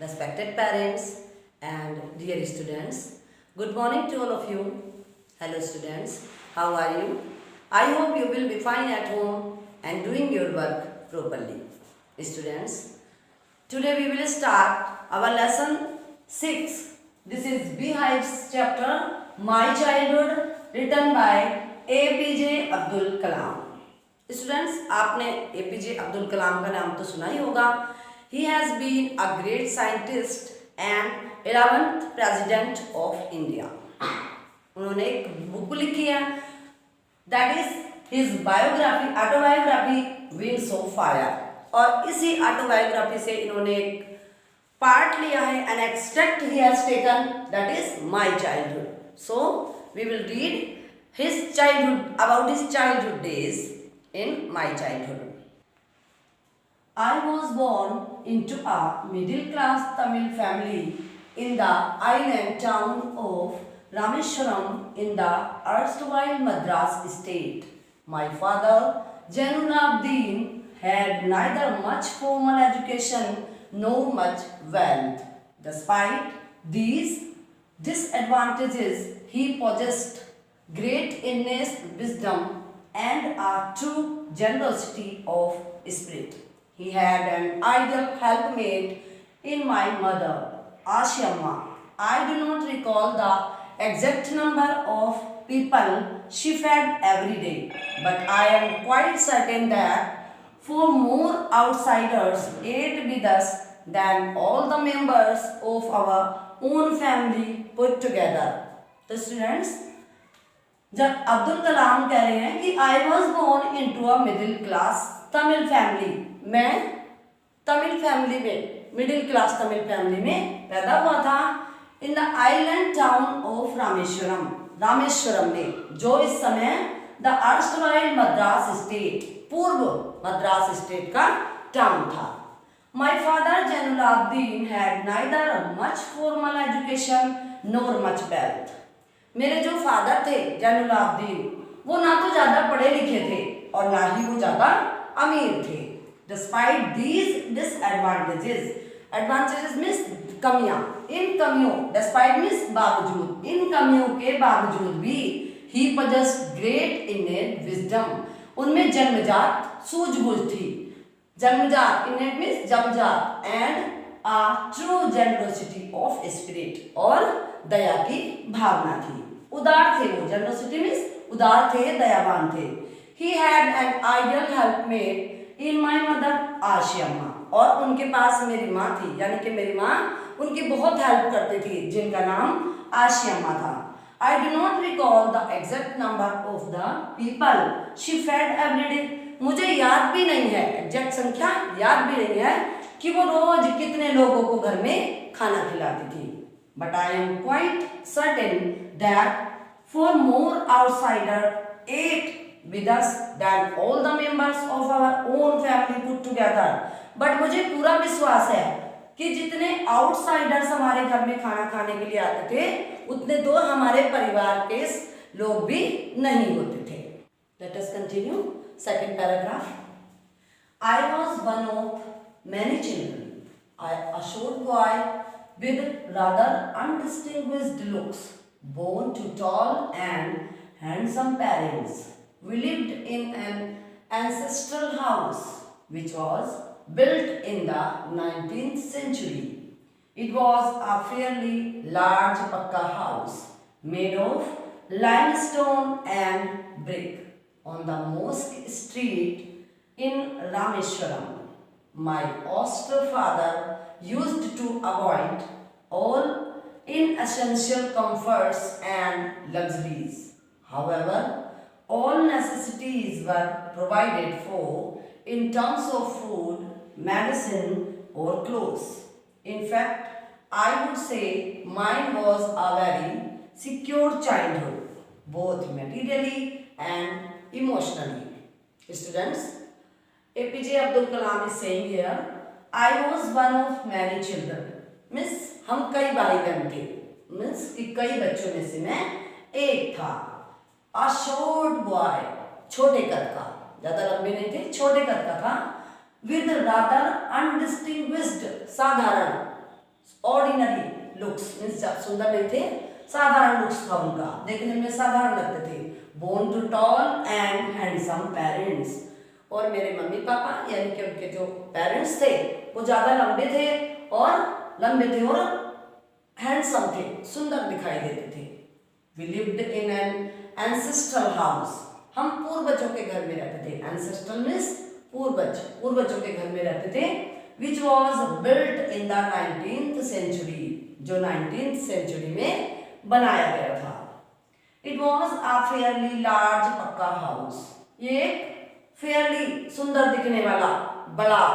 respected parents, and dear students. Good morning to all of you. Hello, students. How are you? I hope you will be fine at home and doing your work properly. Students, today we will start our lesson 6. This is Beehives chapter, My Childhood, written by APJ Abdul Kalam. Students, आपने एपीजे अब्दुल कलाम का नाम तो सुना ही होगा. He has been a great scientist and 11th president of India. उन्होंने एक book लिखी है, that is his biography, autobiography wings of fire. और इसी ऑटोबायोग्राफी से इन्होंने एक पार्ट लिया है, an extract he has taken, that is my childhood. So we will read his childhood, about his childhood days in my childhood. I was born into a middle class Tamil family in the island town of Rameshwaram in the erstwhile Madras state. My father, Jainulabdin, had neither much formal education nor much wealth. Despite these disadvantages, he possessed great innate wisdom and a true generosity of spirit. He had an ideal helpmate in my mother, Ashiamma. I do not recall the exact number of people she fed every day, but I am quite certain that four more outsiders ate with us than all the members of our own family put together. So students, जब अब्दुल कलाम कह रहे हैं कि I was born into a middle class Tamil family, मैं Tamil family में, middle class Tamil family में पैदा हुआ था. In the island town of Rameswaram, Rameswaram में, जो इस समय द अर्स्टवाइल मद्रास स्टेट, पूर्व मद्रास स्टेट का टाउन था. My father Jainulabdeen had neither much formal education nor much wealth. मेरे जो फादर थे जैनुलाब्दीन, वो ना तो ज़्यादा पढ़े लिखे थे और ना ही वो ज़्यादा अमीर थे. Despite these disadvantages, advantages means कमियाँ, इन कमियों, डिस्पाइट मीन्स बावजूद, इन कमियों के बावजूद भी ही पजेस्ड ग्रेट इनेट विजडम, उनमें जन्मजात सूझबूझ थी. जन्मजात, इनेट मीन्स जन्मजात, and a true generosity of spirit, और दया की भावना थी. उदार थे वो, generosity means उदार थे, दयावान थे. He had an ideal helpmate in my mother आशियाम्मा, और उनके पास मेरी माँ थी, यानी कि मेरी माँ उनकी बहुत हेल्प करती थी, जिनका नाम आशियाम्मा था. I do not recall the exact number of the people she fed every day. मुझे याद भी नहीं है, एग्जैक्ट संख्या याद भी नहीं है कि वो रोज कितने लोगों को घर में खाना खिलाती थी. But I am quite certain that four more outsider ate with us than all the members of our own family put together. But मुझे पूरा विश्वास है कि जितने आउटसाइडर्स हमारे घर में खाना खाने के लिए आते थे, उतने तो हमारे परिवार के लोग भी नहीं होते थे. Let us continue second paragraph. I was one of many children, a short boy with rather undistinguished looks, born to tall and handsome parents. We lived in an ancestral house which was built in the 19th century. It was a fairly large pakka house made of limestone and brick on the Mosque Street in Rameshwaram. My austere father used to avoid all inessential comforts and luxuries. However, all necessities were provided for in terms of food, medicine, or clothes. In fact, I would say mine was a very secure childhood, both materially and emotionally. Students, APJ Abdul Kalam is saying here, I was one of many children. Means हम कई भाई बहन थे, means कि कई बच्चों में से मैं एक था. A short boy, छोटे कद का, ज़्यादा लंबे नहीं थे, छोटे कद का था. With rather undistinguished, साधारण, ऑर्डिनरी लुक्स मीन्स सुंदर नहीं थे, साधारण लुक्स था उनका, देखने में साधारण लगते थे। Born to tall and handsome parents, और मेरे मम्मी पापा यानी कि उनके जो पेरेंट्स थे वो ज्यादा लंबे थे और हैंडसम थे, सुंदर दिखाई देते थे। We lived in an ancestral house, हम पूर्वजों के घर में रहते थे। एंसेस्ट्रल मीन्स पूर्वजों के घर में रहते थे। Which was built in the 19th century, जो 19th century में बनाया गया था। It was a fairly large पक्का हाउस, ये फेयरली सुंदर दिखने वाला बड़ा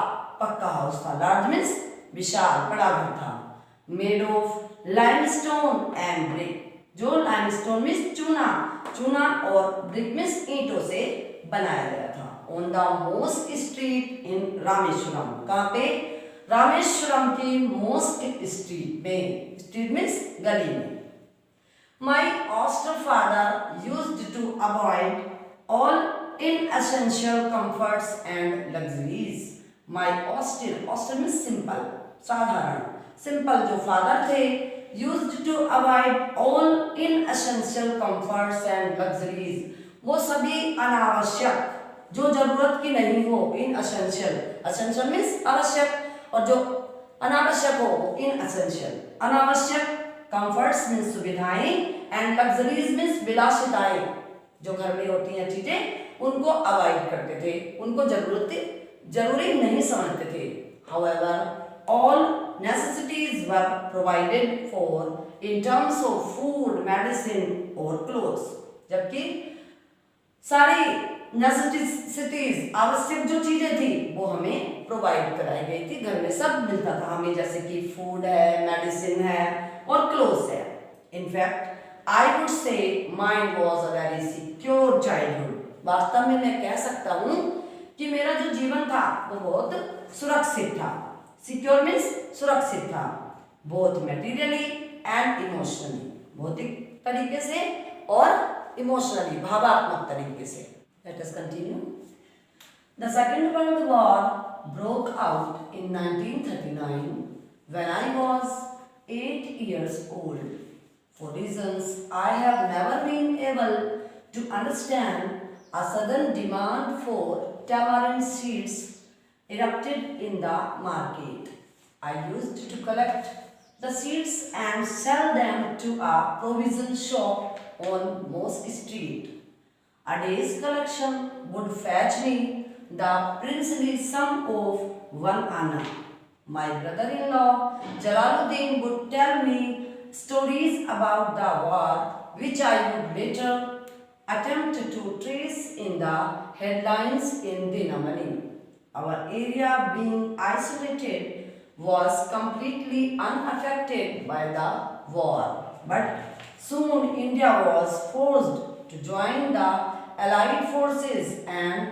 पक्का हाउस था। लार्ज मीन्स विशाल, बड़ा घर था। Made of limestone and brick, जो लाइमस्टोन मीन्स चूना और ब्रिक मीन्स ईंटों से बनाया गया था। On the most street in Rameswaram, कहाँ पे? रामेश्वरम की मोस्ट स्ट्रीट में, स्ट्रीट मीन्स गली में। My austere father used to avoid all inessential comforts and luxuries. My austere means simple, साधारण, simple जो father थे, used to avoid all inessential comforts and luxuries. वो सभी अनावश्यक, जो जरूरत की नहीं हो, inessential, essential means आवश्यक, और जो अनावश्यक हो वो inessential, अनावश्यक। कंफर्ट्स मीन्स सुविधाएं एंड लग्जरीज मीन्स विलासिताएं, जो घर में होती हैं चीजें, उनको अवॉइड करते थे, उनको जरूरी नहीं समझते थे। However, all necessities were provided for in terms of food, medicine or clothes, जबकि सारी नेसेसिटीज, आवश्यक जो चीजें थी वो हमें प्रोवाइड कराई गई थी, घर में सब मिलता था हमें, जैसे कि फूड है, मेडिसिन है और क्लोथ्स है। In fact I would say mine was a very secure childhood, वास्तव में मैं कह सकता हूँ कि मेरा जो जीवन था वो बहुत सुरक्षित था। सिक्योर मीन्स सुरक्षित था, बोथ मटेरियली एंड इमोशनली, भौतिक तरीके से और इमोशनली, भावात्मक तरीके से। Let us continue. The Second World War broke out in 1939 when I was 8 years old. For reasons I have never been able to understand, a sudden demand for tamarind seeds erupted in the market. I used to collect the seeds and sell them to a provision shop on Mosque Street. A day's collection would fetch me the princely sum of 1 anna. My brother-in-law Jalaluddin would tell me stories about the war, which I would later attempt to trace in the headlines in Dinamani. Our area, being isolated, was completely unaffected by the war. But soon India was forced to join the Allied forces and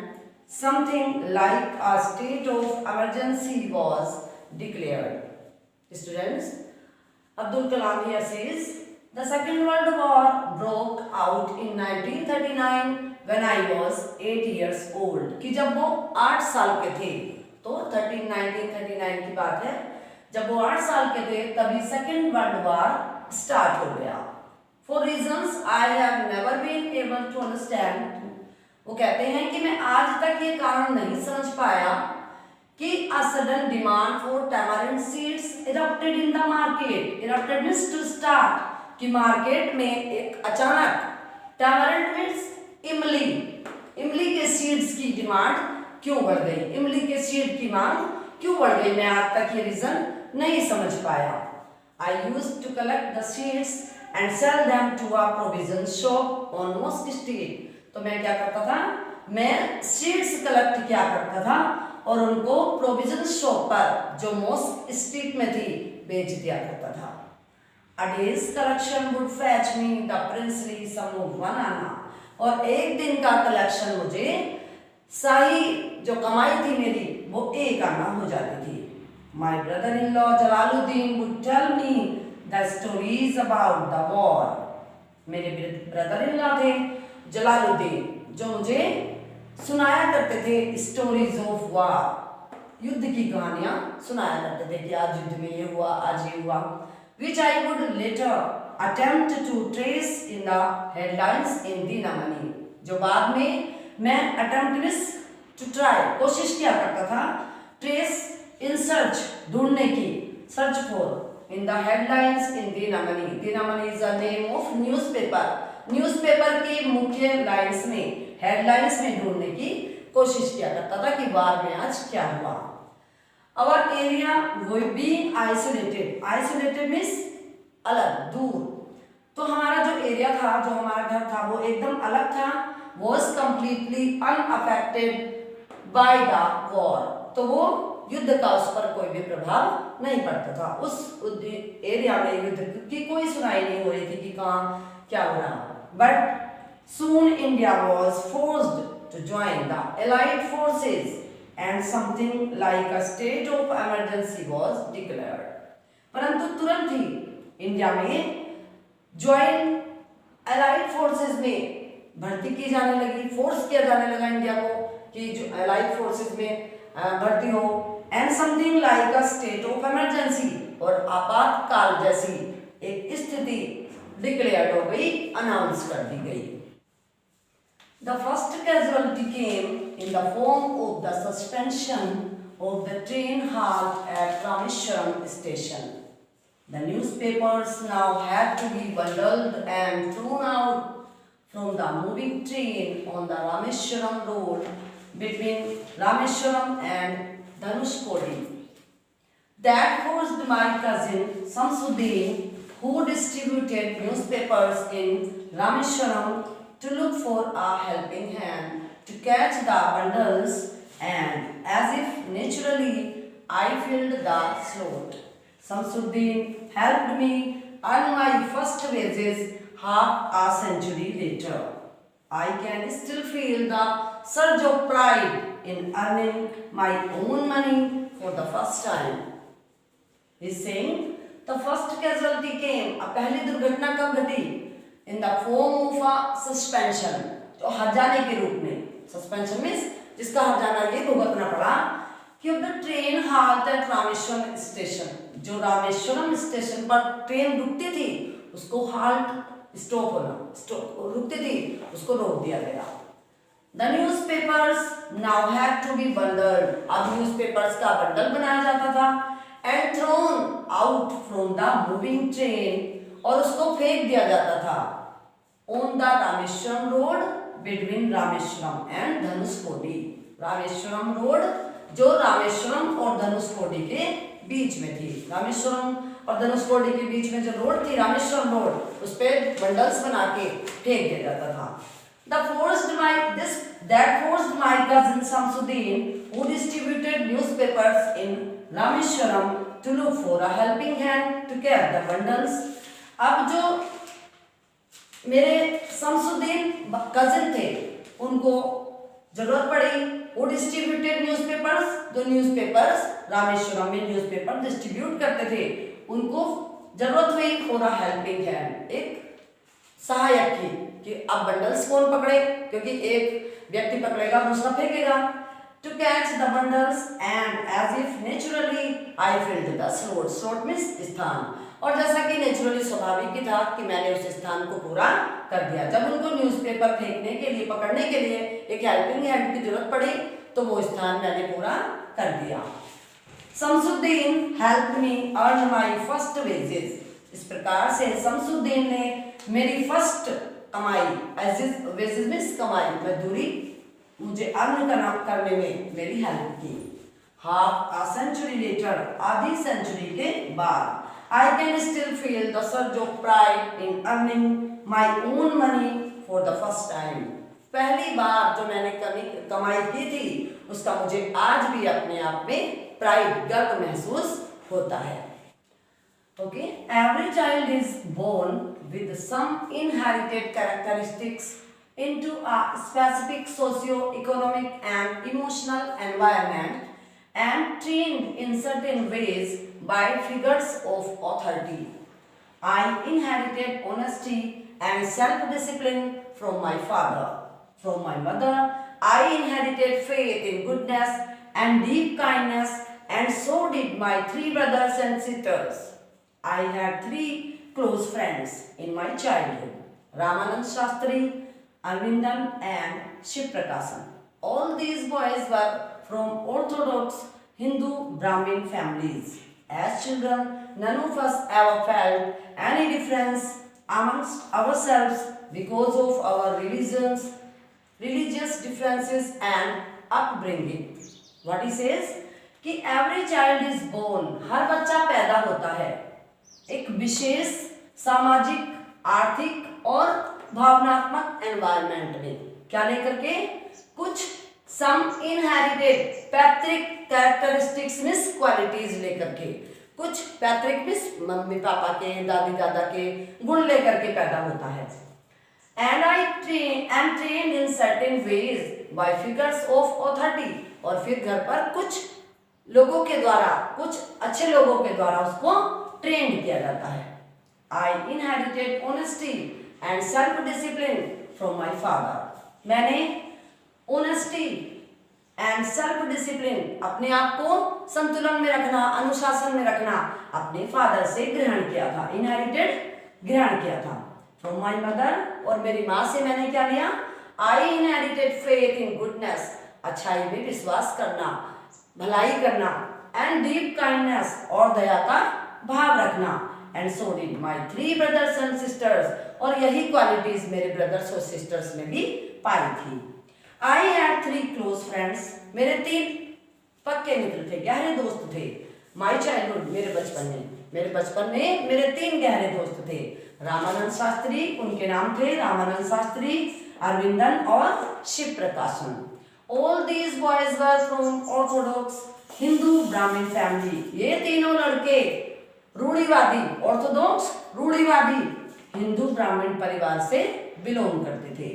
something like a state of emergency was declared. Students, Abdul Kalam here says, the Second World War broke out in 1939 when I was 8 years old. कि जब वो 8 साल के थे, तो 1939 की बात है, जब वो 8 साल के थे तभी सेकेंड वर्ल्ड वॉर स्टार्ट हो गया। For reasons I have never been able to understand, वो कहते हैं कि मैं आज तक ये कारण नहीं समझ पाया कि a sudden demand for tamarind seeds erupted in the market. Erupted means to start, कि मार्केट में एक अचानक, tamarind means इमली के सीड्स की डिमांड क्यों बढ़ गई, इमली के सीड की मांग क्यों बढ़ गई, मैं आज तक ये रीजन नहीं समझ पाया। I used to collect the seeds and sell them to a provision shop on Mosque Street. तो मैं क्या करता था, मैं सीड्स कलेक्ट किया करता था और उनको प्रोविजन शॉप पर जो मॉस्क स्ट्रीट में थी बेच दिया करता था। A day's collection would fetch me the princely sum of 1 anna. और एक दिन का कलेक्शन मुझे सही जो कमाई थी मेरी वो 1 आना हो जाती थी। My brother-in-law Jalaluddin would tell me the stories about the war. मेरे ब्रदर-इन-लॉ थे जलालुद्दीन, जो मुझे सुनाया करते थे स्टोरीज ऑफ वॉर, युद्ध की कहानियां सुनाया करते थे कि आज युद्ध में ये हुआ, आज ये हुआ, which I would later attempt to trace in the headlines in Dinamani, जो बाद में मैं attempt मीन्स to try कोशिश किया करता था, trace in search ढूंढने की, search for in the headlines in Dinamani. Dinamani is a name of newspaper. Newspaper के मुख्य लाइंस में, हेडलाइंस में ढूंढने की कोशिश किया करता था कि वार में आज क्या हुआ. Our area being isolated, isolated means अलग, दूर. तो हमारा जो एरिया था, जो हमारा घर था, वो एकदम अलग था. Was completely unaffected by the war. तो वो युद्ध का उस पर कोई भी प्रभाव नहीं पड़ता था. उस एरिया में युद्ध की कोई सुनाई नहीं हो रही थी कि कहाँ क्या हो रहा. But soon India was forced to join the Allied forces and something like a state of emergency was declared. परंतु तुरंत ही इंडिया में ज्वाइन अलाइड फोर्सेस में भर्ती की जाने लगी, फोर्स किया जाने लगा इंडिया को कि जो अलाइड फोर्सेस में भर्ती हो. And something like a state of emergency, और आपातकाल जैसी एक स्थिति डिक्लेयर हो गई, अनाउंस कर दी गई. The first casualty came in the form of the suspension of the train halt at Rameshwaram station. The newspapers now had to be bundled and thrown out from the moving train on the Rameshwaram road between Rameshwaram and Dhanushkodi. That forced my cousin Samsuddin, who distributed newspapers in Rameshwaram, to look for a helping hand to catch the bundles, and as if naturally I filled the slot. Samsuddin helped me earn my first wages half a century later. I can still feel the surge of pride in earning my own money for the first time. He's saying the first casualty came, अब पहली दुर्घटना कब घटी? In the form of a suspension, जो हर जाने के रूप में. Suspension means जिसका हर जाना ये भुगतना पड़ा कि अब train halt at Rameswaram station, जो रामेश्वरम स्टेशन पर ट्रेन रुकती थी उसको halt स्टॉप होना, स्टॉप रुकती थी उसको रोक दिया गया. The newspapers now had to be bundled, अब newspapers का बंडल बनाया जाता था, and thrown out from the moving train, और उसको फेंक दिया जाता था on the Rameswaram road between Rameswaram and Dhanushkodi. Rameswaram road जो रामेश्वरम और धनुषकोडी के बीच में थी. रामेश्वरम और धनुषकोडी के बीच में जो रोड थी, रामेश्वरम रोड, उस पे बंडल्स बना के फेंक दिया जाता था. That forced my cousin Samsuddin, who distributed newspapers in Rameshwaram, to look for a helping hand to carry the bundles. अब जो मेरे शमसुद्दीन कजिन थे, उनको जरूरत पड़ी, वो डिस्ट्रीब्यूटेड न्यूज़पेपर्स, जो न्यूज़पेपर्स रामेश्वरम में न्यूज़पेपर डिस्ट्रीब्यूट करते थे, उनको जरूरत हुई फॉर अ हेल्पिंग हैंड, एक सहायक की, कि अब बंडल्स कौन पकड़े, क्योंकि एक व्यक्ति पकड़ेगा दूसरा फेंकेगा. To catch the bundles, and as if naturally I filled the slot. Slot means स्थान, और जैसा कि नेचुरली स्वाभाविक ही था कि मैंने उस स्थान को पूरा कर दिया. जब उनको न्यूज़पेपर फेंकने के लिए, पकड़ने के लिए एक हेल्पिंग हैंड की जरूरत पड़ी तो वो स्थान मैंने पूरा कर दिया. Shamsuddin help me earn my first wages. इस प्रकार से शमसुद्दीन ने मेरी फर्स्ट कमाई, वेजेस मीन्स कमाई, मजदूरी, मुझे अर्न करने में मेरी हेल्प की. हाफ अ सेंचुरी लेटर, आधी सेंचुरी के बाद, I can still feel the surge of pride in earning my own money for the first time. पहली बार जो मैंने कमाई की थी उसका मुझे आज भी अपने आप में प्राइड, गर्व महसूस होता है. Okay, every child is born with some inherited characteristics into a specific socio-economic and emotional environment and trained in certain ways by figures of authority. I inherited honesty and self-discipline from my father. From my mother, I inherited faith in goodness and deep kindness, and so did my three brothers and sisters. I had three close friends in my childhood: Ramanand Shastri, Arvindan, and Shiv Prakashan. All these boys were from orthodox Hindu Brahmin families. As children, none of us ever felt any difference amongst ourselves because of our religious differences and upbringing. What he says कि every child is born, हर बच्चा पैदा होता है एक विशेष सामाजिक, आर्थिक और भावनात्मक एनवायरनमेंट में। क्या लेकर के? कुछ सम इनहेरिटेड पैतृक कैरेक्टरिस्टिक्स मीन्स क्वालिटीज लेकर के, कुछ पैतृक मीन्स मम्मी पापा के, दादी दादा के गुण लेकर के पैदा होता है। And I am trained in certain ways by figures of authority, और फिर घर पर कुछ लोगों के द्वारा, कुछ अच्छे लोगों के द्वारा उसको ट्रेन किया जाता है। आई inherited honesty and self discipline from my father. मैंने ऑनेस्टी एंड सेल्फ डिसिप्लिन, अपने आप को संतुलन में रखना, अनुशासन में रखना, अपने फादर से ग्रहण किया था। इनहेरिटेड ग्रहण किया था फ्रॉम माई मदर, और मेरी माँ से मैंने क्या लिया? आई इनहेरिटेड फेथ इन गुडनेस, अच्छाई में विश्वास करना, भलाई करना, एंड डीप काइंडनेस, और दया का भाव रखना, and so did my three brothers and sisters, और यही क्वालिटीज मेरे ब्रदर्स और सिस्टर्स में भी पाई थी। I had three close friends, मेरे तीन पक्के मित्र थे, गहरे दोस्त थे। माई चाइल्डहुड, मेरे बचपन में मेरे तीन गहरे दोस्त थे। रामानंद शास्त्री, उनके नाम थे रामानंद शास्त्री, अरविंदन और शिव प्रकाशन। All these boys were from Orthodox Hindu ब्राह्मण फैमिली, ये तीनों लड़के रूढ़िवादी, ऑर्थोडॉक्स रूढ़िवादी हिंदू ब्राह्मण परिवार से बिलोंग करते थे।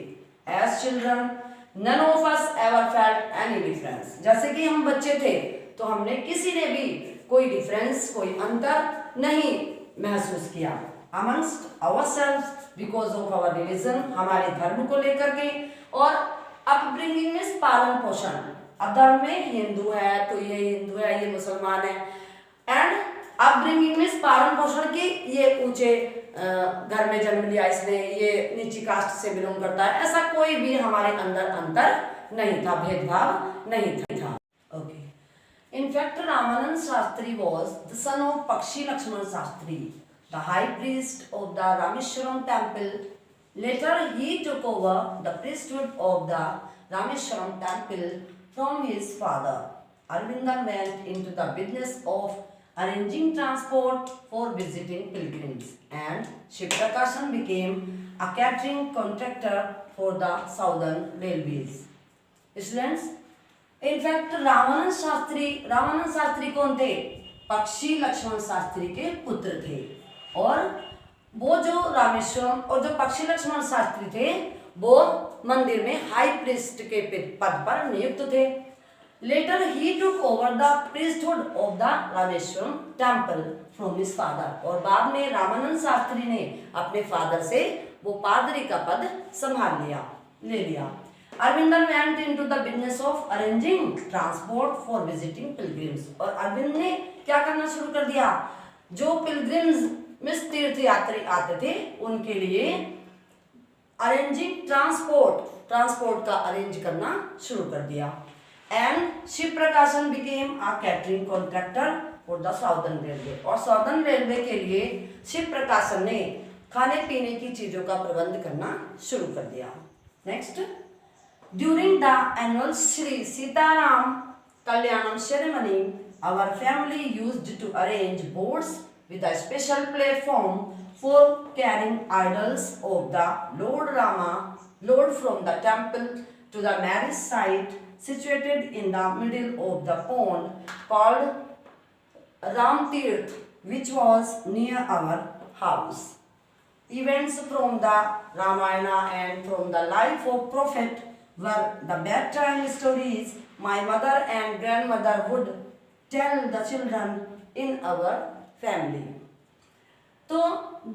As children none of us ever felt any difference, जैसे कि हम बच्चे थे तो हमने किसी ने भी कोई डिफरेंस, कोई अंतर नहीं महसूस किया। Amongst ourselves because of our religion, हमारे धर्म को लेकर के, और अपब्रिंगिंग में पालन पोषण, अधर्म में हिंदू है तो ये हिंदू है, ये मुसलमान है, एंड अपब्रिंगिंग में पालन पोषण की, ये ऊंचे घर में जन्म लिया इसने, ये नीची कास्ट से बिलोंग करता है, ऐसा कोई भी हमारे अंदर अंतर नहीं था, भेदभाव नहीं था। Okay, in fact Ramanand Shastri was the son of Pakshi Lakshman Shastri, the high priest of the Rameshwaram temple. Later he took over the priesthood of the Rameshwaram temple from his father. Arvindan went into the business of arranging transport for visiting pilgrims, and Shiv Prakashan became a catering contractor for the Southern Railways. Students, in fact Ramanand Shastri कौन थे? पक्षी लक्ष्मण शास्त्री के पुत्र थे, और वो जो रामेश्वरम और जो पक्षी लक्ष्मण शास्त्री थे वो मंदिर में हाई प्रीस्ट के पद पर नियुक्त थे। Later he took over the priesthood of the Rameswaram temple from his father, और बाद में रामानंद शास्त्री ने अपने फादर से वो पादरी का पद ले लिया। Aravindan went into the business of arranging transport for visiting pilgrims, और अरविंद ने क्या करना शुरू कर दिया? जो पिलग्रिम्स में तीर्थ यात्री आते थे उनके लिए अरेंजिंग ट्रांसपोर्ट का अरेंज करना शुरू कर दिया। एंड शिव प्रकाशन became a catering contractor for the southern railway, और साउदर्न रेलवे के लिए शिव प्रकाशन ने खाने पीने की चीजों का प्रबंध करना शुरू कर दिया। Next, during the annual Shri Sitaram Kalyanam ceremony, our family used to arrange boats with a special platform for carrying idols of the Lord from the temple to the marriage site situated in the middle of the pond called Ramtirth, which was near our house. Events from the Ramayana and from the life of Prophet were the bedtime stories my mother and grandmother would tell the children in our family. तो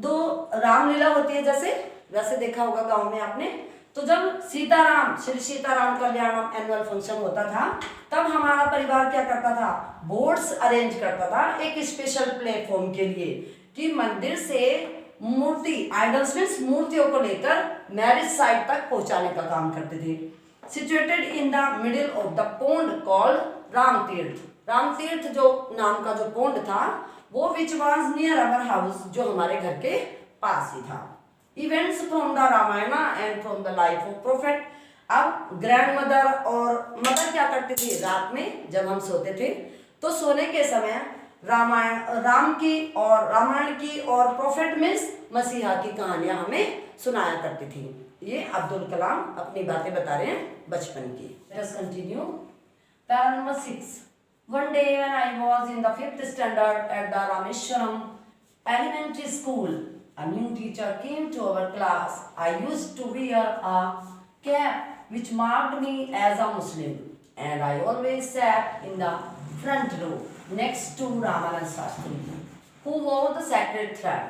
दो रामलीला होती है, जैसे वैसे देखा होगा गांव में आपने, तो जब सीताराम श्री सीताराम कल्याणम एनुअल फंक्शन होता था, तब हमारा परिवार क्या करता था, बोर्ड्स अरेंज करता था एक स्पेशल प्लेटफॉर्म के लिए कि मंदिर से मूर्ति आइडल्स मीन्स मूर्तियों को लेकर मैरिज साइट तक पहुंचाने का काम करते थे। Situated in the middle of the pond called Ram तीर्थ। राम तीर्थ जो नाम का जो पोंड था वो which was near our house, जो हमारे घर के पास ही था। Events from the Ramayana and from the life of prophet. अब ग्रैंड मदर और मदर क्या करती थी, रात में जब हम सोते थे तो सोने के समय रामायण की और प्रोफेट मीन्स मसीहा की कहानियां हमें सुनाया करती थी। ये अब्दुल कलाम अपनी बातें बता रहे हैं बचपन की। Let's continue. Para number 6। One day when I was in the 5th standard at the Rameshwaram Elementary School, a new teacher came to our class. I used to wear a cap which marked me as a Muslim, and I always sat in the front row next to Ramanand Shastri, who wore the sacred thread.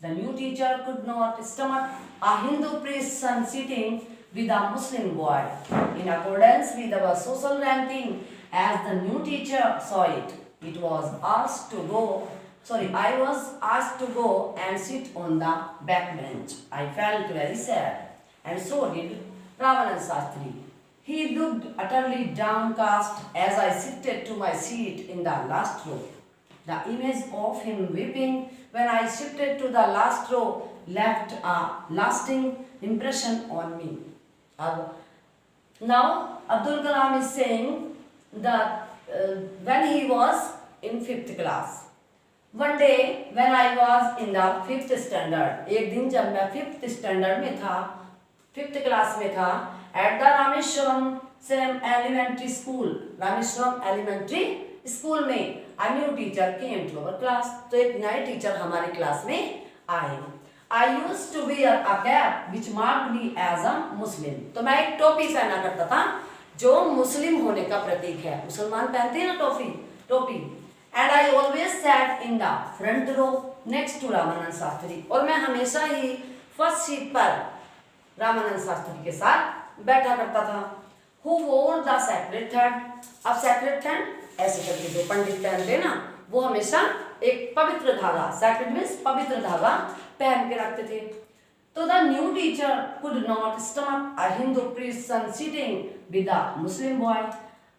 The new teacher could not stomach a Hindu priest's son sitting with a Muslim boy. In accordance with our social ranking, as the new teacher saw it, I was asked to go and sit on the back bench. I felt very sad, and so did Ramanand Shastri. He looked utterly downcast as I shifted to my seat in the last row. The image of him weeping when I shifted to the last row left a lasting impression on me. Now Abdul Kalam is saying that when he was in 5th class, one day when I was in the 5th standard, एक दिन जब मैं 5th standard में था, 5th class में था, at the Rameshwaram Elementary School, Rameswaram Elementary School में a new teacher came to our class. तो एक नए टीचर हमारी क्लास में आए। I used to wear a cap which marked me as a Muslim. तो मैं एक टोपी पहना करता था जो मुस्लिम होने का प्रतीक है। मुसलमान पहनते हैं ना टोपी। And I always sat in the front row next to Ramanand Shastri, और मैं हमेशा ही फर्स्ट सीट पर रामानंद शास्त्री के साथ बैठा करता था। Who wore the sacred thread? अब sacred thread ऐसे करके जो पंडित पहनते ना, वो हमेशा एक पवित्र धागा, sacred means पवित्र धागा पहन के रखते थे। तो the new teacher could not stomach a Hindu priest's son sitting with a Muslim boy.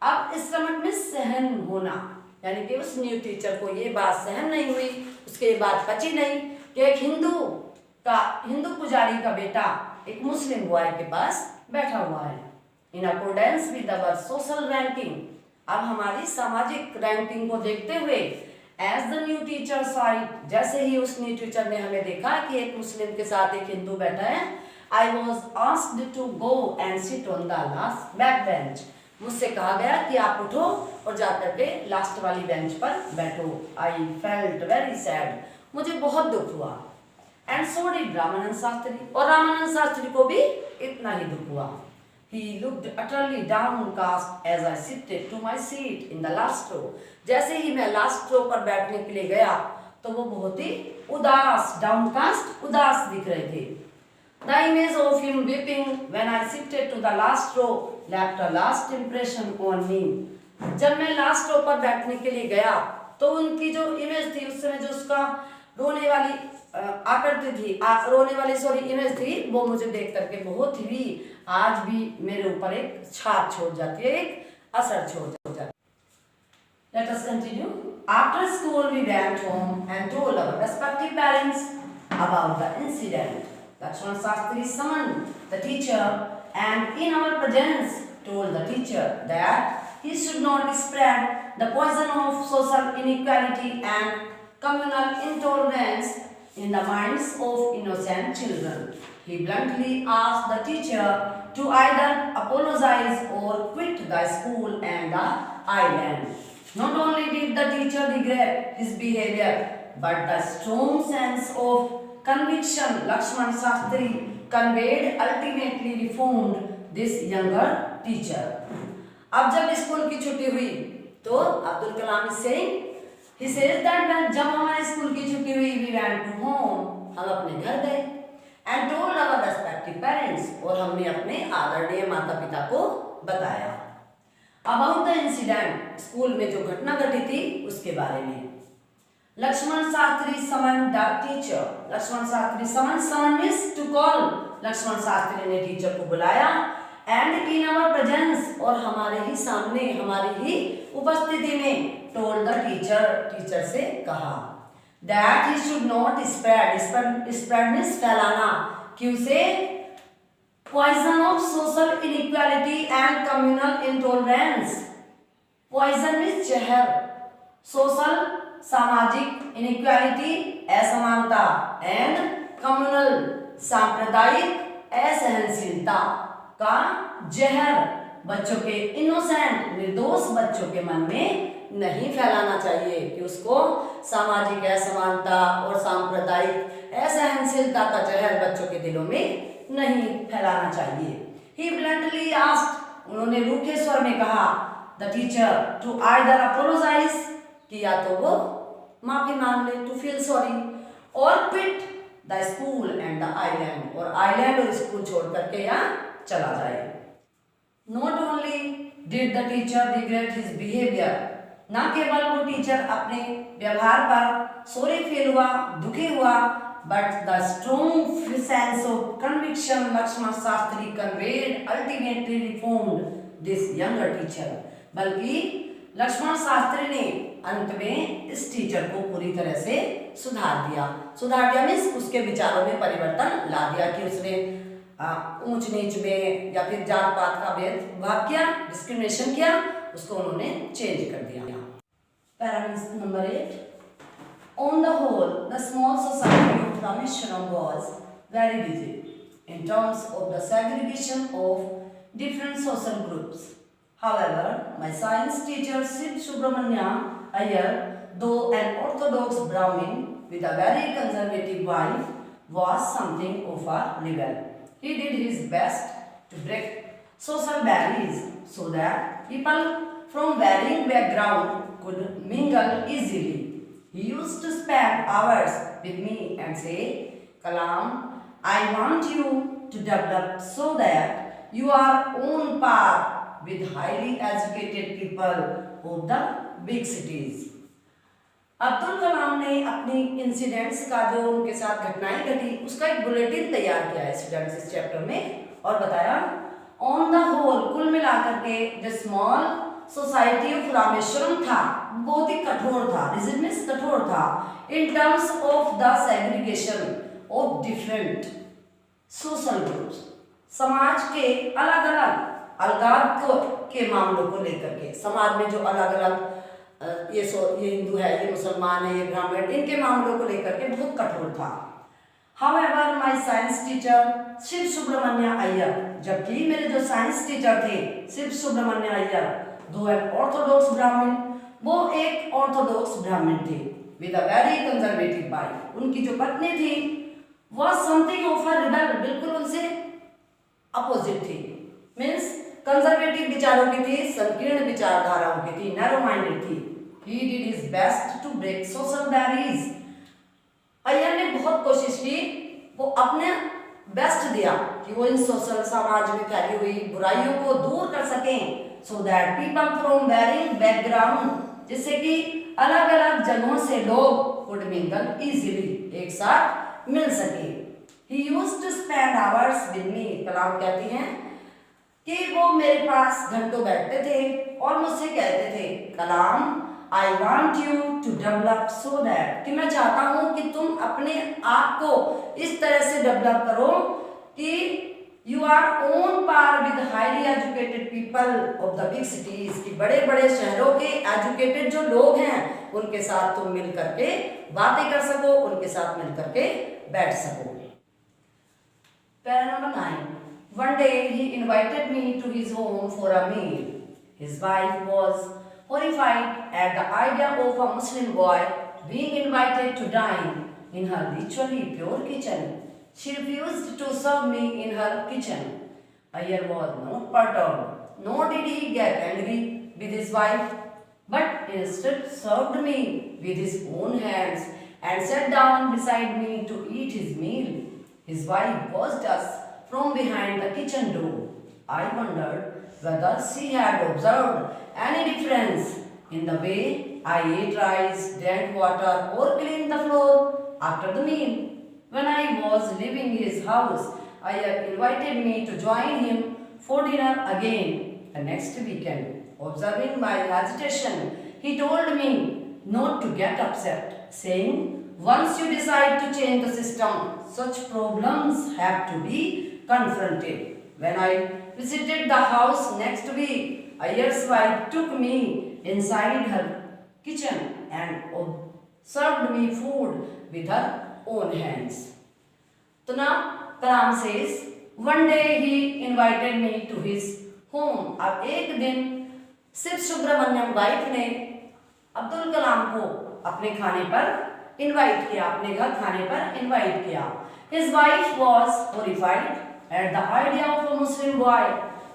अब stomach में सहन होना, यानी कि उस न्यू टीचर को ये बात सहन नहीं हुई, उसके ये बात पची नहीं कि एक हिंदू पुजारी का बेटा एक मुस्लिम बॉय के पास बैठा हुआ है। In accordance with our social ranking, अब हमारी सामाजिक रैंकिंग को देखते हुए, as the new teacher side, जैसे ही उस न्यू टीचर ने हमें देखा कि एक मुस्लिम के साथ एक हिंदू बैठा है, I was asked to go and sit on the last back bench. मुझसे कहा गया कि आप उठो और जाकर के लास्ट वाली बेंच पर बैठो। आई फेल्ट वेरी सैड, मुझे बहुत दुख हुआ। And so did Ramanand Shastri, और रामानंद शास्त्री को भी इतना ही दुख हुआ। He looked utterly downcast as I shifted to my seat in the last row. जैसे ही मैं लास्ट रो पर बैठने के लिए गया तो वो बहुत ही उदास, डाउनकास्ट, उदास दिख रहे थे। The image of him weeping when I shifted to the last row left a last impression on me. जब मैं लास्ट रो पर बैठने के लिए गया तो उनकी जो इमेज थी, उस समय जो उसका रोने वाली आकृति थी, इमेज थी, वो मुझे देख करके बहुत ही आज भी मेरे ऊपर एक छाप छोड़ जाती है, एक असर छोड़ जाती है। Let us continue. After school we went home and told our respective parents about the incident. Lakshman Shastri summoned the teacher and in our presence told the teacher that he should not spread the poison of social inequality and communal intolerance in the minds of innocent children. He bluntly asked the teacher to either apologize or quit the school and the island. Not only did the teacher regret his behavior, but the strong sense of conviction Lakshman Shastri conveyed ultimately reformed this younger teacher. अब जब school की छुट्टी हुई तो Abdul Kalam he says that when जब हमारे school की छुट्टी हुई we went to home, हम अपने घर गए and told our respective parents, और हमने अपने आदरणीय माता पिता को बताया। अबाउट द इंसिडेंट, स्कूल में जो घटना घटी थी उसके बारे में। Lakshman Shastri summon the teacher. Lakshman Shastri summon means to call. Lakshman Shastri ने टीचर को बुलाया। एंड इन आवर प्रेजेंस, और हमारे ही सामने, हमारी ही उपस्थिति में, टोल्ड द टीचर, टीचर से कहा that he should not spread. Spread means फैलाना, कि उसे poison of social inequality and communal intolerance. Poison means जहर, सोशल सामाजिक, इनइक्वालिटी असमानता, एंड कम्युनल सांप्रदायिक असहनशीलता का जहर बच्चों के, इनोसेंट निर्दोष बच्चों के मन में नहीं फैलाना चाहिए, कि उसको सामाजिक असमानता और सांप्रदायिक असहनशीलता का जहर बच्चों के दिलों में नहीं फैलाना चाहिए। He bluntly asked, उन्होंने रूखे स्वर में कहा, the teacher to either apologize, कि या तो वो माफी मांग ले, to feel sorry, और quit the school and the island, और आइलैंड और स्कूल छोड़ करके यहाँ चला जाए। Not only did the teacher regret his behavior, न केवल वो टीचर अपने व्यवहार पर सॉरी फील हुआ, दुखी हुआ, but the strong sense of conviction Lakshman Shastri conveyed ultimately reformed this younger teacher, बल्कि लक्ष्मण शास्त्री ने अंत में इस टीचर को पूरी तरह से सुधार दिया। सुधार दिया मीन्स उसके विचारों में परिवर्तन ला दिया, कि उसने ऊंच नीच में या फिर जात पात का भेदभाव किया, डिस्क्रिमिनेशन किया, उसको उन्होंने चेंज कर दिया। Parameter number 8। On the whole, the small society of Rameshwaram was very busy in terms of the segregation of different social groups. However, my science teacher Shiv Subramanya Iyer, though an orthodox Brahmin with a very conservative wife, was something of a rebel. He did his best to break social barriers so that people from varying background could mingle easily. He used to spend hours with me and say, Kalam, I want you to develop so that you are on par with highly educated people of the big cities. Abdul Kalam ने अपनी incidents का, जो उनके साथ घटनाएं घटी, उसका एक बुलेटिन तैयार किया है स्टूडेंट्स इस चैप्टर में, और बताया ऑन द होल, कुल मिलाकर के जो स्मॉल सोसाइटी ऑफ रामेश्वरम था बहुत ही कठोर था, रिजिड मीन्स कठोर था, in terms of the segregation of different social groups, समाज के अलग अलग अलगाव के मामलों को लेकर के, समाज में जो अलग अलग ये हिंदू है, ये मुसलमान है, ये ब्राह्मण, इनके मामलों को लेकर के बहुत कठोर था। However, my science teacher Shiv Subramanya Iyer, जबकि मेरे जो साइंस टीचर थे शिव सुब्रमण्य अय्यर, दो एन ऑर्थोडॉक्स ब्राह्मण, वो एक ऑर्थोडॉक्स ब्राह्मण थे, with a very conservative wife, उनकी जो पत्नी थी वह समथिंग ऑफ अ रिबेल, बिल्कुल उनसे अपोजिट थी, मीन्स कंजर्वेटिव विचारों की थी, संकीर्ण विचारधाराओं की थी, नैरो माइंडेड थी। He did his best to break social barriers. Iyer ने बहुत कोशिश की, वो अपने बेस्ट दिया कि वो इन सोशल समाज में फैली हुई बुराइयों को दूर कर सकें, so that people from varying background, जिससे कि अलग अलग जगहों से लोग could mingle easily, एक साथ मिल सके। He used to spend hours with me, कलाम कहती हैं कि वो मेरे पास घंटों बैठते थे और मुझसे कहते थे, कलाम I want you to develop so that, कि मैं चाहता हूँ कि तुम अपने आप को इस तरह से डेवलप करो कि you are on par with highly educated people of the big cities, कि बड़े बड़े शहरों के एजुकेटेड जो लोग हैं उनके साथ तुम मिल करके बातें कर सको, उनके साथ मिल करके बैठ सको। Para number 9। One day he invited me to his home for a meal. His wife was horrified at the idea of a Muslim boy being invited to dine in her ritually pure kitchen. She refused to serve me in her kitchen. Iyer was not perturbed, nor did he get angry with his wife, but instead served me with his own hands and sat down beside me to eat his meal. His wife watched us from behind the kitchen door. I wondered whether she had observed any difference in the way I ate rice, drank water, or cleaned the floor after the meal. When I was leaving his house, Iyer invited me to join him for dinner again the next weekend. Observing my agitation, he told me not to get upset, saying, once you decide to change the system, such problems have to be confronted. When I visited the house next week, Iyer's wife took me inside her kitchen and served me food with her own hands. So now Kalam says, one day he invited me to his home. अब एक दिन Shiv Subramaniam wife ने अब्दुल कलाम को अपने खाने पर invite किया, अपने घर खाने पर इनवाइट किया. His wife was horrified at the idea of a Muslim boy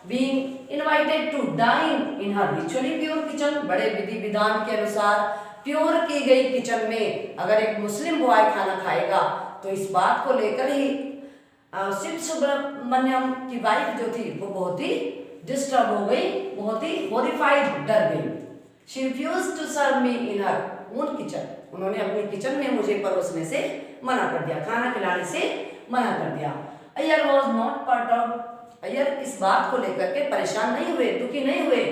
being invited to dine in her ritually pure kitchen. बड़े विधि विधान के अनुसार प्योर की गई किचन में अगर एक मुस्लिम बॉय खाना खाएगा तो इस बात को लेकर ही शिव सुब्रमण्यम की वाइफ जो थी वो बहुत ही डिस्टर्ब हो गई, बहुत ही हॉरिफाइड, डर गई. She refused to serve me in her own kitchen. उन्होंने अपनी किचन में मुझे परोसने से मना कर दिया, खाना खिलाने से मना कर दिया. Iyer was not perturbed. Iyer इस बात को लेकर के परेशान नहीं हुए, दुखी नहीं हुए.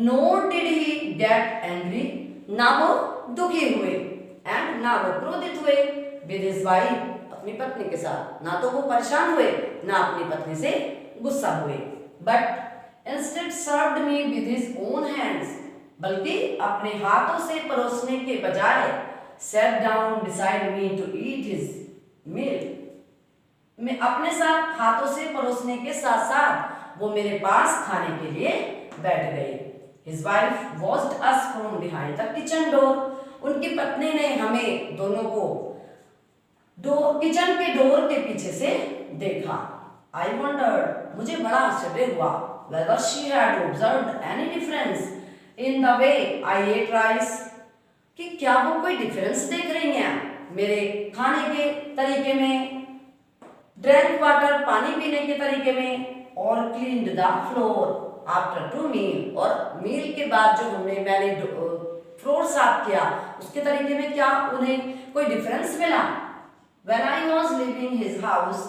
Nor did he get angry. ना वो दुखी हुए and ना वो क्रोधित हुए. With his wife, अपनी पत्नी के साथ ना तो वो परेशान हुए ना अपनी पत्नी से गुस्सा हुए. But instead served me with his own hands. बल्कि अपने हाथों से परोसने के बजाय sat down beside me to eat his meal. मैं अपने साथ हाथों से परोसने के साथ साथ वो मेरे पास खाने के लिए बैठ गई. His wife watched us from behind the kitchen door. उनकी पत्नी ने हमें दोनों को किचन के डोर के पीछे से देखा. I wondered, मुझे बड़ा आश्चर्य हुआ, whether she had observed any difference in the way I ate rice, कि क्या वो कोई डिफरेंस देख रही हैं मेरे खाने के तरीके में, ड्रिंक वाटर पानी पीने के तरीके में, और cleaned the floor after two meal, और मील के बाद जो मैंने फ्लोर साफ किया उसके तरीके में क्या उन्हें कोई डिफरेंस मिला. When I was leaving his house,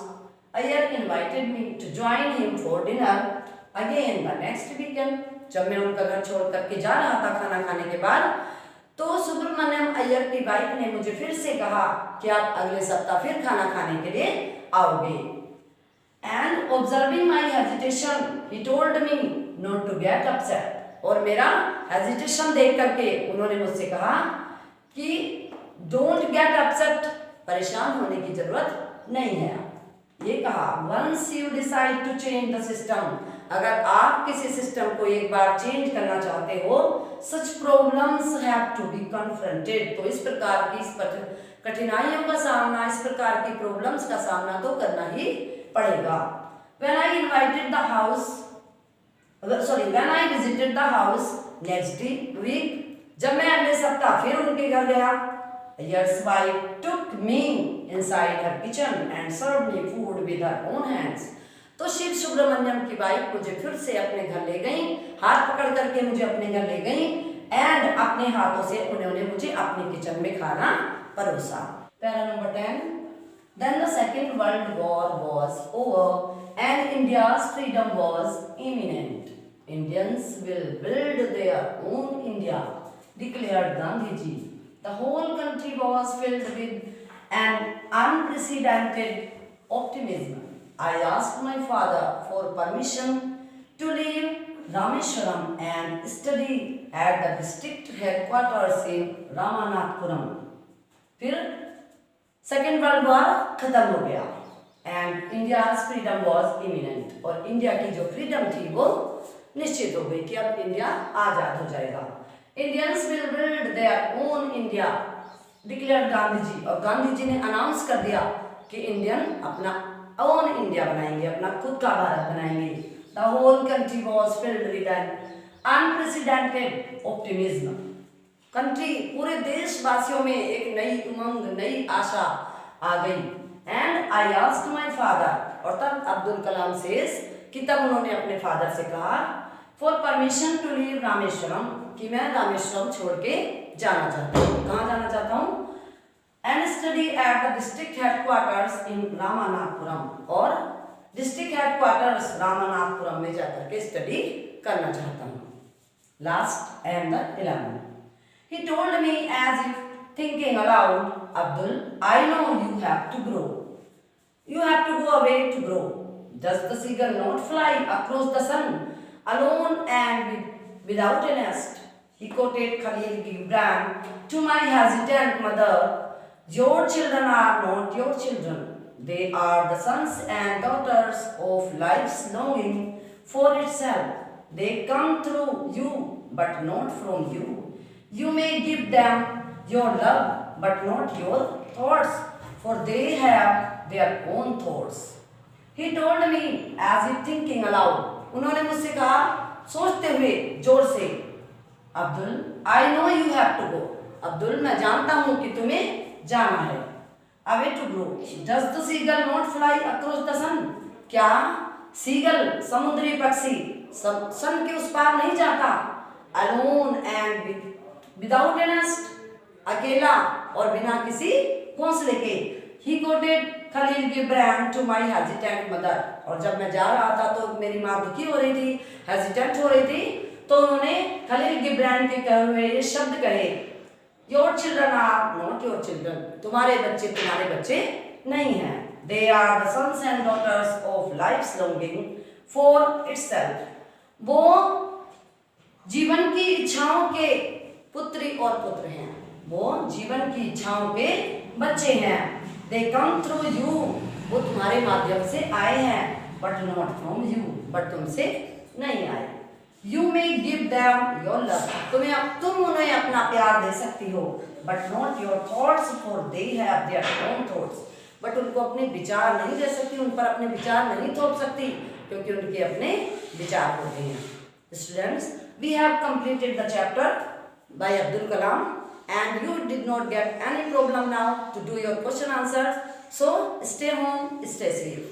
Iyer invited me to join him for dinner again the next weekend. जब मैं उनका घर छोड़ करके जा रहा था खाना खाने के बाद, तो सुब्रमण्यम अय्यर की वाइफ ने मुझे फिर से कहा कि आप अगले सप्ताह फिर खाना खाने के लिए आओगे. And observing my hesitation, he told me not to get upset. और मेरा hesitation देख करके उन्होंने मुझसे कहा कि don't get upset, परेशान होने की जरूरत नहीं है. ये कहा, once you decide to change the system, अगर आप किसी सिस्टम को एक बार चेंज करना चाहते हो, such problems have to be confronted, तो इस प्रकार की कठिनाइयों का सामना, इस प्रकार की प्रॉब्लम्स का सामना तो करना ही पड़ेगा. When I visited the house next week, जब मैं अगले सप्ताह फिर उनके घर गया, Iyer's wife took me inside her kitchen and served me food with her own hands. तो शिव सुब्रमण्यम की वाइफ मुझे फिर से अपने घर ले गई, हाथ पकड़ करके मुझे अपने घर ले गई, एंड अपने हाथों से उन्होंने मुझे अपनी किचन में खाना परोसा. Para number 10. Then the Second World War was over and India's freedom was imminent. Indians will build their own India, declared Gandhiji. The whole country was filled with an unprecedented optimism. I asked my father for permission to leave Rameshwaram and study at the district headquarters in Ramanathapuram. फिर second world war खत्म हो गया and India's freedom was imminent, और India की जो freedom थी वो निश्चित हो गई कि अब इंडिया आजाद हो जाएगा. Indians will build their own India, declare Gandhi ji, और गांधी जी ने अनाउंस कर दिया कि इंडियन अपना ओन इंडिया बनाएंगे, अपना खुद का भारत बनाएंगे. The whole country was filled with an unprecedented optimism. Country, पूरे देशवासियों में एक नई उमंग, नई आशा आ गई. And I asked my father, और तब अब्दुल कलाम सेज कि तब उन्होंने अपने फादर से कहा for permission to leave Rameswaram, कि मैं रामेश्वरम छोड़ के जाना चाहता हूँ। कहाँ जाना चाहता हूँ? And study at the district headquarters in Ramanathapuram, और डिस्ट्रिक्ट हेडक्वार्टर्स रामानाथपुरम में जाकर के स्टडी करना चाहता हूँ। Last and the 11th, he told me as if thinking aloud, Abdul, I know you have to grow. You have to go away to grow. Does the seagull not fly across the sun alone and without a nest? He quoted Khalil Gibran to my hesitant mother. Your children are not your children. They are the sons and daughters of life's longing for itself. They come through you, but not from you. You may give them your love, but not your thoughts, for they have their own thoughts. He told me as if thinking aloud. उन्होंने मुझसे कहा सोचते हुए जोर से, Abdul, I know you have to go. Abdul, मैं जानता हूँ कि तुम्हें जाना है। Away to grow. Does the seagull not fly across the sun? क्या सीगल समुद्री पक्षी सन के उस पार नहीं जाता? Alone and without a nest, अकेला और बिना किसी घोंसले के। He quoted Khalil Gibran to my hesitant mother, और जब मैं जा रहा था तो मेरी माँ दुखी हो रही थी, हेजिटेंट हो रही थी, तो उन्होंने खलील गिब्रान के कहे हुए ये शब्द कहे, Your children are not your children. तुम्हारे बच्चे तुम्हारे बच्चे नहीं हैं। They are the sons and daughters of life's longing for itself. वो जीवन की इच्छाओं के पुत्री और पुत्र हैं। वो जीवन की इच्छाओं के बच्चे हैं। They come through you. वो तुम्हारे माध्यम से आए हैं, but not from you. but तुमसे नहीं आए। You may give them your love. तुम उन्हें अपना प्यार दे सकती हो, but not your thoughts, for they have their own thoughts. but उनको अपने विचार नहीं दे सकती, उन पर अपने विचार नहीं थोप सकती, क्योंकि उनके अपने विचार होते हैं। Students, we have completed the chapter by Abdul Kalam, and you did not get any problem now to do your question answers. So stay home, stay safe.